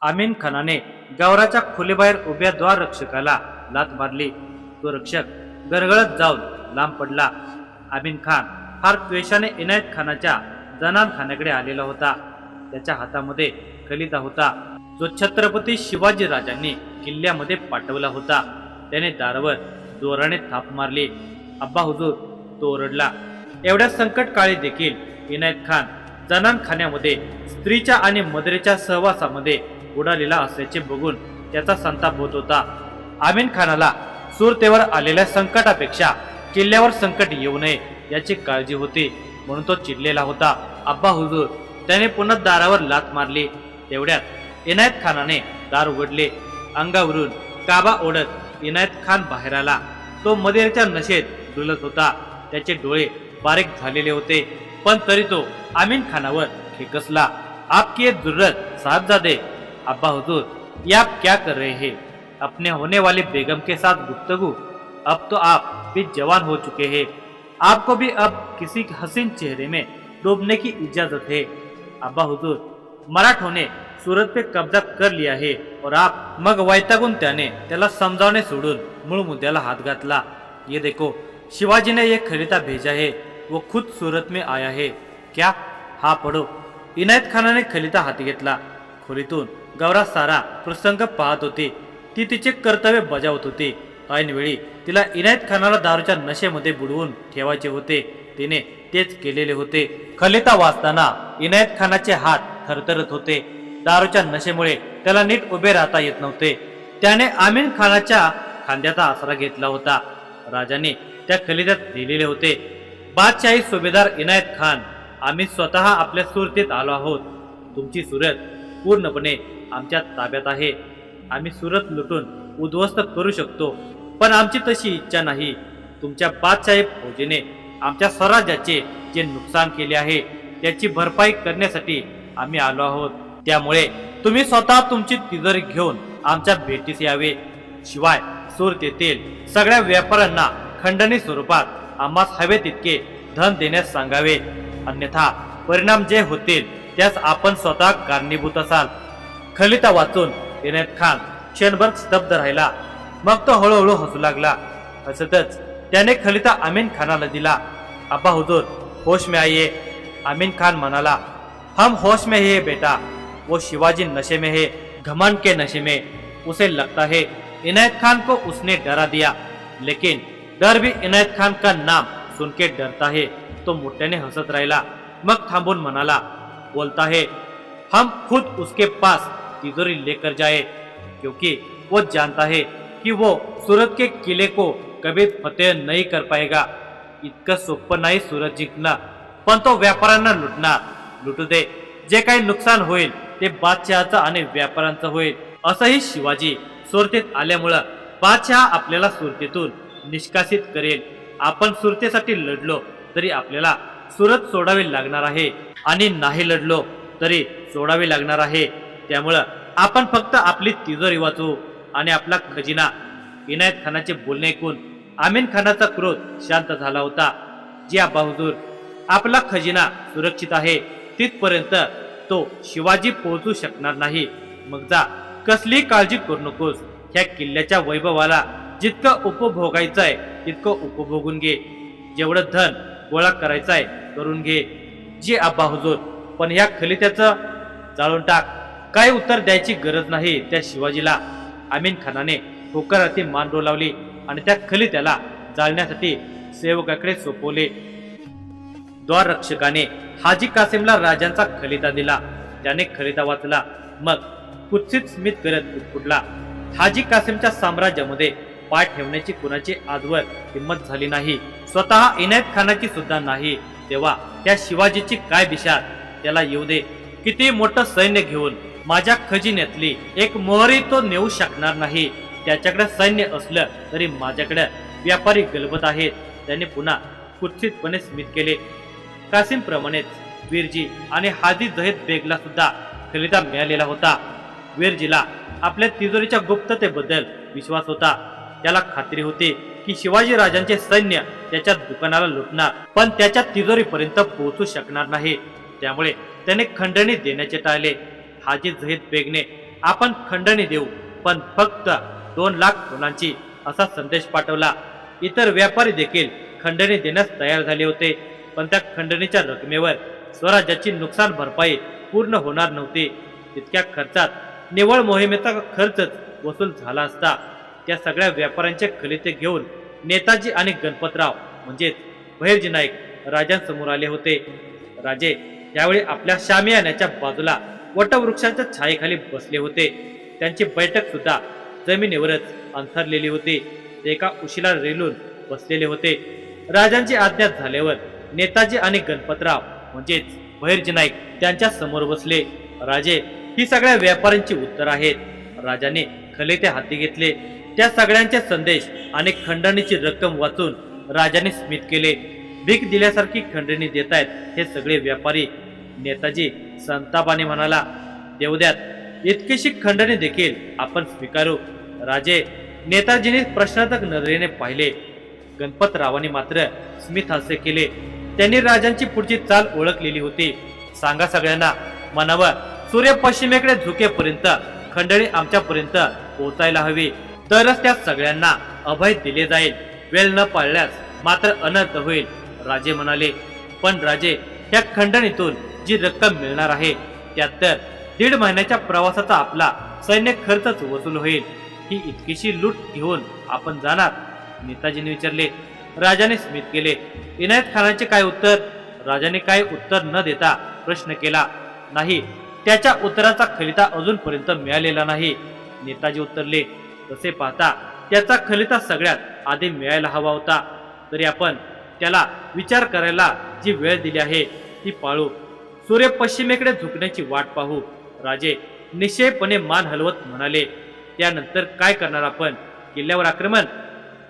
आमीन खानाने गौराच्या खोलीबाहेर उभ्या द्वाररक्षकाला लाथ मारली। तो रक्षक गरगळत जाऊन लांब पडला। आमीन खान फार द्वेषाने इनायत खानाच्या जनान खान्याकडे आलेला होता। त्याच्या हातामध्ये खलिता होता, जो छत्रपती शिवाजी राजांनी किल्ल्यामध्ये पाठवला होता। त्याने दारावर जोराने थाप मारली। अब्बा हुजूर, तो ओरडला। एवढ्या संकट काळी देखील इनायत खान जनान खान्यामध्ये स्त्रीच्या आणि मदरेच्या सहवासामध्ये उडालेला असल्याचे बघून त्याचा संताप होत होता। आमीन खानाला सुरतेवर आलेल्या संकटापेक्षा किल्ल्यावर संकट येऊ नये याची काळजी होती, म्हणून तो चिडलेला होता। अब्बा हुजूर, त्याने पुन्हा दारावर लाथ मारली। तेवढ्यात इनायत खानाने दार उघडले। अंगावरून काबा ओढत इनायत खान बाहेर आला। तो मदिरेच्या नशेत डुलत होता। त्याचे डोळे बारीक झालेले होते, पण तरी तो आमीन खानावर खेकसला। आपकी ये जुर्रत साहबजादे। अब्बा हुजूर, ये आप क्या कर रहे हैं? अपने होने वाली बेगम के साथ गुफ्तगू? अब तो आप भी जवान हो चुके हैं। आपको भी अब किसी हसीन चेहरे में डूबने की इजाजत है। अब्बा हुजूर, मराठों ने सूरत पे कब्जा कर लिया है और आप। मग वैतागून त्याला समजावणे सोडून मूळ मुद्द्याला हात घातला। ये देखो, शिवाजी ने ये खलीता भेजा है, वो खुद सूरत में आया है। क्या? हा पढ़ो। इनायत खानाने खलीता हाती घेतला। खोलीतून गौरा सारा प्रसंग पाहत होती। ती तिचे कर्तव्य बजावत होती। ऐनवेळी तिला इनायत खानाला दारूच्या नशेमध्ये बुडवून ठेवायचे होते। तिने तेच केलेले होते। खलीता वाचताना इनायत खानाचे हात थरथरत होते। दारूच्या नशेमुळे त्याला नीट उभे राहता येत नव्हते। त्याने आमीन खानाच्या खांद्याचा आसरा घेतला होता। राजाने त्या खलित्यात लिहिलेले होते, बादशाही सुभेदार इनायत खान, आम्ही स्वतः आपल्या सुरतेत आलो आहोत। तुमची सुरत पूर्णपणे आमच्या ताब्यात आहे। आम्ही सुरत लुटून उद्ध्वस्त करू शकतो, पण आमची तशी इच्छा नाही। तुमच्या बादशाही फौजेने आमच्या स्वराज्याचे जे नुकसान केले आहे त्याची भरपाई करण्यासाठी आम्ही आलो आहोत। त्यामुळे तुम्ही स्वतः तुमची तिजोरी घेऊन आमच्या भेटीस यावे। शिवाय सुरतेतील सगळ्या व्यापाऱ्यांना खंडणी स्वरूपात आम्हास हवे तितके धन देण्यास सांगावे, अन्यथा परिणाम जे होतील त्यास आपण स्वतः कारणीभूत असाल। खलिता वाचून इनायत खान क्षणभर स्तब्ध राहिला। मग तो हळूहळू हसू लागला। हसतच त्याने खलिता आमीन खानाला दिला। अब्बा हुजूर, होश में आइए। आमीन खान म्हणाला, हम होश में ही है बेटा। वो शिवाजी नशे में है, घमंड के नशे में। उसे लगता है इनायत खान को उसने डरा दिया, लेकिन डर भी इनायत खान का नाम सुन के डरता है। तो मोठ्याने हसत राहिला। मग थांबून म्हणाला, बोलता है हम खुद उसके पास तिजोरी लेकर जाए, क्योंकि वो जानता है कि वो सूरत के किले को कभी फतेह नहीं कर पाएगा। इतकं सोपं नाही सूरत जिंकणं, पण तो व्यापाऱ्यांना लुटणार। लुटू दे, जे काही नुकसान होईल ते बादशहाचं आणि व्यापाऱ्यांचं होईल। असंही शिवाजी सुरतेत आल्यामुळं बादशहा आपल्याला सुरतेतून निष्कासित करेल। आपण सुरतेसाठी लढलो तरी आपल्याला सुरत सोडावी लागणार आहे, आणि नाही लढलो तरी सोडावी लागणार आहे। त्यामुळं आपण फक्त आपली तिजोरी वाचवू आणि आपला खजिना। इनायत खानाचे बोलणे ऐकून आमीन खानाचा क्रोध शांत झाला होता। जी अब्बा हुजूर, आपला खजिना सुरक्षित आहे, तिथपर्यंत तो शिवाजी पोहोचू शकणार नाही। मग जा, कसली काळजी करू नकोस। ह्या किल्ल्याच्या वैभवाला जितकं उपभोगायचं आहे तितकं उपभोगून घे। जेवढं धन गोळा करायचं आहे करून घे। जी अब्बा हुजूर, पण ह्या खलित्याचं जाळून टाक। काही उत्तर द्यायची गरज नाही त्या शिवाजीला। आमीन खानाने होकाराती मान डोलावली आणि त्या खलित्याला जाळण्यासाठी सेवकाकडे सोपवले। द्वाररक्षकाने हाजी कासिमला राजांचा खलिता दिला। त्याने खलिता वाचला, मग कुत्सित स्मित करत पुटपुटला। हाजी कासिमच्या साम्राज्यामध्ये पाय ठेवण्याची कुणाची आजवर हिंमत झाली नाही, स्वतः इनायत खानाची सुद्धा नाही। तेव्हा त्या शिवाजीची काय बिशात? त्याला येऊ दे, किती मोठं सैन्य घेऊन माझ्या खजिन्यातली एक मोहरी तो नेऊ शकणार नाही। त्याच्याकडे सैन्य असलं तरी माझ्याकडे व्यापारी गलबत आहेत। त्याने पुन्हा कुत्सितपणे स्मित केले। कासिम प्रमाणेच वीरजी आणि हाजी जहीद बेगला सुद्धा खलिता मिळालेला होता। वीरजीला आपल्या तिजोरीच्या गुप्ततेबद्दल विश्वास होता। त्याला खात्री होती की शिवाजी राजांचे सैन्य त्याच्या दुकानाला लुटणार, पण त्याच्या तिजोरीपर्यंत पोहोचू शकणार नाही। त्यामुळे त्याने खंडणी देण्याचे टाळले। हाजी जहीद बेगने आपण खंडणी देऊ, पण फक्त 2 लाख टोलांची, असा संदेश पाठवला. इतर व्यापारी देखील खंडणी देण्यास तयार झाले होते, पण त्या खंडणीच्या रकमेवर स्वराज्याची नुकसान भरपाई पूर्ण होणार नव्हती. इतक्या खर्चात निव्वळ मोहिमेचा खर्चच वसूल झाला असता. त्या सगळ्या व्यापाऱ्यांचे खलिते घेऊन नेताजी आणि गणपतराव म्हणजेच बहिर्जी नाईक राजांसमोर आले होते. राजे यावेळी आपल्या शामियान्याच्या बाजूला वटवृक्षाच्या छायेखाली बसले होते. त्यांची बैठक सुद्धा जमिनीवरच अंथरलेली होती. ते एका उशीला रेलून बसलेले होते. राजांची आज्ञा झाल्यावर नेताजी आणि गणपतराव म्हणजेच बहिर्जी नाईक त्यांच्या समोर बसले. राजे, ही सगळ्या व्यापाऱ्यांची उत्तर आहेत. राजाने खलिते हाती घेतले. त्या सगळ्यांचे संदेश आणि खंडणीची रक्कम वाचून राजाने स्मित केले. भीक दिल्यासारखी खंडणी देतायत हे सगळे व्यापारी. नेताजी संतापाने म्हणाला, देवद्यात, इतकीशी खंडणी देखील आपण स्वीकारू. राजे, नेताजींनी प्रश्नार्थक नजरेने पाहिले. गणपतरावांनी मात्र स्मित हास्य केले. त्यांनी राजांची पुढची चाल ओळखलेली होती. सांगा सगळ्यांना, मनावर सूर्य पश्चिमेकडे झुकेपर्यंत खंडणी आमच्यापर्यंत पोहोचायला हवी, तरच त्या सगळ्यांना अभय दिले जाईल. वेळ न पाळल्यास मात्र अनर्थ होईल, राजे म्हणाले. पण राजे, त्या खंडणीतून जी रक्कम मिळणार आहे त्यात तर 1.5 महिन्याच्या प्रवासाचा आपला सैन्य खर्चच वसूल होईल. ही इतकीशी लूट घेऊन आपण जाणार? नेताजीने विचारले. राजाने स्मित केले. इनायत खानाचे काय उत्तर? राजाने काय उत्तर न देता प्रश्न केला. नाही, त्याच्या उत्तराचा खलिता अजूनपर्यंत मिळालेला नाही. नेताजी उत्तरले. तसे पाहता त्याचा खलिता सगळ्यात आधी मिळायला हवा होता. तरी आपण त्याला विचार करायला जी वेळ दिली आहे ती पाळू. सूर्य पश्चिमेकडे झुकण्याची वाट पाहू, राजे निश्चयपणे मान हलवत म्हणाले. त्यानंतर काय करणार आपण? किल्ल्यावर आक्रमण?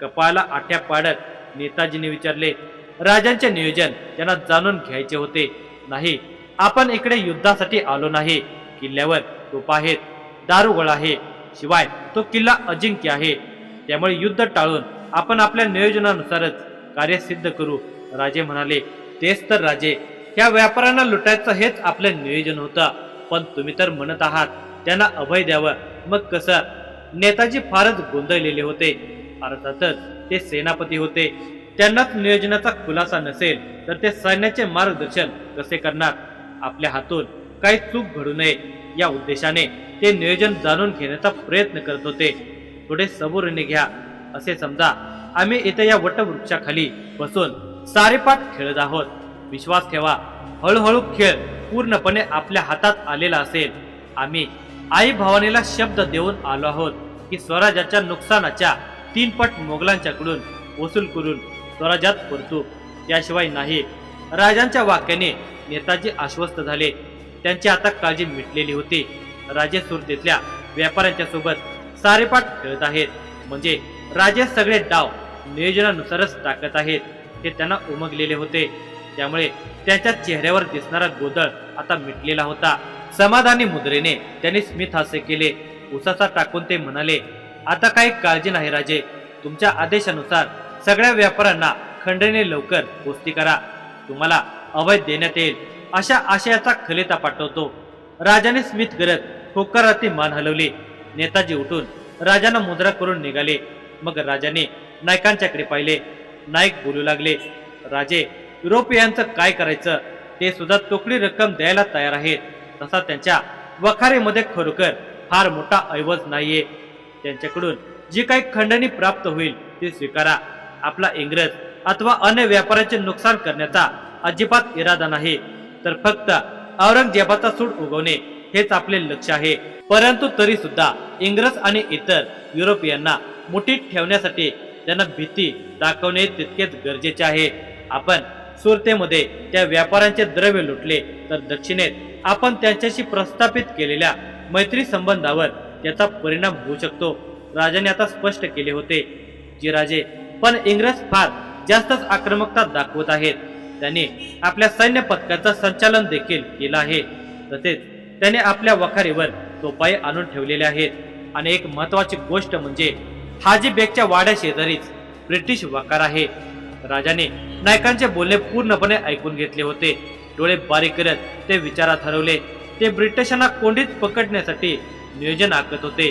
कपाळाला आठ्या पाडत नेताजीने विचारले. राजांचे नियोजन त्यांना जाणून घ्यायचे होते. नाही, आपण इकडे युद्धासाठी आलो नाही. किल्ल्यावर तोफा आहेत, दारुगोळा आहे, शिवाय तो किल्ला अजिंक्य आहे. त्यामुळे युद्ध टाळून आपण आपल्या नियोजनानुसारच कार्य सिद्ध करू, राजे म्हणाले. तेच तर राजे, ह्या व्यापाऱ्यांना लुटायचं हेच आपलं नियोजन होतं. पण तुम्ही तर म्हणत आहात त्यांना अभय द्यावं, मग कसं? नेताजी फारच गोंधळलेले होते. अर्थातच ते सेनापती होते. त्यांनाच नियोजनाचा खुलासा नसेल तर ते सैन्याचे मार्गदर्शन कसे करणार? आपल्या हातून काही चूक घडू नये या उद्देशाने ते नियोजन जाणून घेण्याचा प्रयत्न करत होते. थोडे सबुरीने घ्या. असे समजा आम्ही इथे या वटवृक्षाखाली बसून सारेपाठ खेळत आहोत. विश्वास ठेवा, हळूहळू खेळ पूर्णपणे आपल्या हातात आलेला असेल. आम्ही आई भवानीला शब्द देऊन आलो आहोत की स्वराज्याच्या नुकसानाच्या 3 पट मोगलांच्याकडून वसूल करून स्वराज्यात परतू, त्याशिवाय नाही. राजांच्या वाक्याने नेताजी आश्वस्त झाले. त्यांची आता काळजी मिटलेली होती. राजे सुरतेतल्या व्यापाऱ्यांच्या सोबत सारेपाठ खेळत आहेत, म्हणजे राजे सगळे डाव नियोजनानुसारच टाकत आहेत हे त्यांना उमगलेले होते. त्यामुळे त्यांच्या चेहऱ्यावर दिसणारा गोंधळ आता मिटलेला होता. समाधानी मुद्रेने त्यांनी स्मित हास्य केले. उसाचा टाकून ते म्हणाले, आता काही काळजी नाही राजे. तुमच्या आदेशानुसार सगळ्या व्यापाऱ्यांना खंडणी लवकर पोचती करा. तुम्हाला अभय देण्यात येईल अशा आशयाचा खलिता पाठवतो. राजाने स्मित करत होकारार्थी मान हलवली. नेताजी उठून राजांना मुद्रा करून निघाले. मग राजाने नायकांच्याकडे पाहिले. नाईक बोलू लागले, राजे, युरोपियांचं काय करायचं? ते सुद्धा तोकडी रक्कम द्यायला तयार आहेत. तसा त्यांच्या वखारीमध्ये खरोखर फार मोठा ऐवज नाहीये. त्यांच्याकडून जी काही खंडणी प्राप्त होईल ती स्वीकारा. आपला इंग्रज अथवा अन्य व्यापाऱ्याचे नुकसान करण्याचा अजिबात इरादा नाही, तर फक्त औरंगजेबाचा सूड उगवणे हेच आपले लक्ष आहे. परंतु तरी सुद्धा इंग्रज आणि इतर युरोपियांना मुठीत ठेवण्यासाठी त्यांना भीती दाखवणे तितकेच गरजेचे आहे. आपण सुरतेमध्ये त्या व्यापाऱ्यांचे द्रव्य लुटले तर दक्षिणेत आपण त्यांच्याशी प्रस्थापित केलेल्या मैत्री संबंधावर त्याचा परिणाम होऊ शकतो. राजाने आता स्पष्ट केले होते. जी राजे, पण इंग्रज फार जास्तच आक्रमकता दाखवत आहेत. त्यांनी आपल्या सैन्य पथकाचं संचालन देखील केलं आहे. तसेच त्याने आपल्या वखारीवर तोफाई आणून ठेवलेले आहेत. आणि एक महत्वाची गोष्ट म्हणजे हाजी बेगच्या वाड्या शेजारीच ब्रिटिश वखार आहे. राजाने नायकांचे बोलणे पूर्णपणे ऐकून घेतले होते. डोळे बारीक करत ते विचारात हरवले. ते ब्रिटिशांना कोंडीत पकडण्यासाठी नियोजन आखत होते.